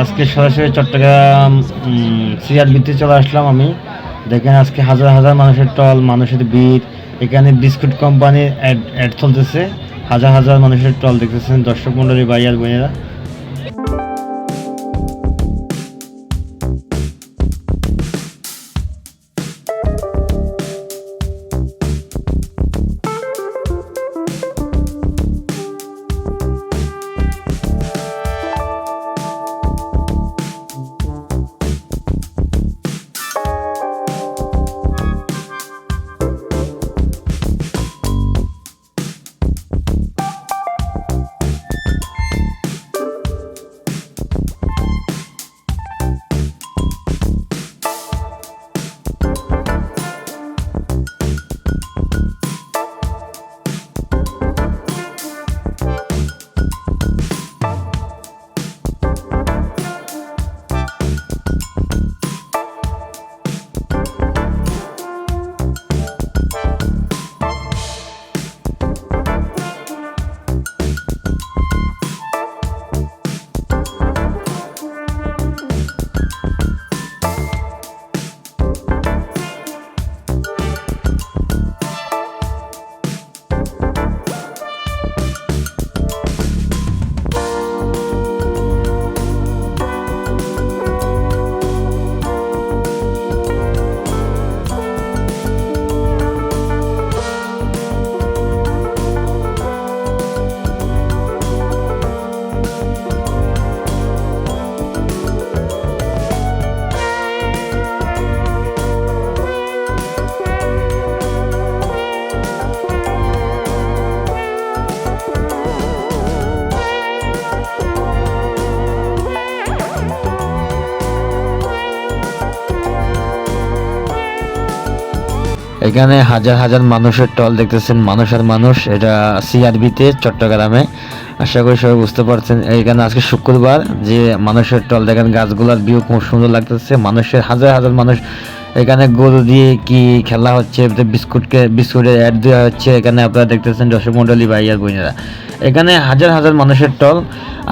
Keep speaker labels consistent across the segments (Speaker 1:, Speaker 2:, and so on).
Speaker 1: আজকে সরাসরি চট্টগ্রাম সিআরবিতে চলে আসলাম আমি। দেখেন আজকে হাজার হাজার মানুষের টল, মানুষের ভিড়। এখানে বিস্কুট কোম্পানির অ্যাড চলতেছে, হাজার হাজার মানুষের টল দেখতেছেন দর্শক মণ্ডলী, ভাই আর বোনেরা। এখানে হাজার হাজার মানুষের টল দেখতেছেন, মানুষ আর মানুষ। এটা সিআরবিতে চট্টগ্রামে। আশা করি সবাই বুঝতে পারছেন। এখানে আজকে শুক্রবার, যে মানুষের টল দেখেন, গাছগুলার ভিউ খুব সুন্দর লাগতেছে। মানুষের হাজার হাজার মানুষ। এখানে গরু দিয়ে কি খেলা হচ্ছে, বিস্কুটের অ্যাড দেওয়া হচ্ছে। এখানে আপনারা দেখতেছেন দর্শক মণ্ডলী, ভাই আর বোনেরা। এখানে হাজার হাজার মানুষের টল।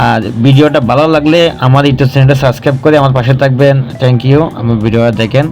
Speaker 1: আর ভিডিওটা ভালো লাগলে আমার ইউটিউব চ্যানেলটা সাবস্ক্রাইব করে আমার পাশে থাকবেন। Thank you. আমার ভিডিওটা দেখেন।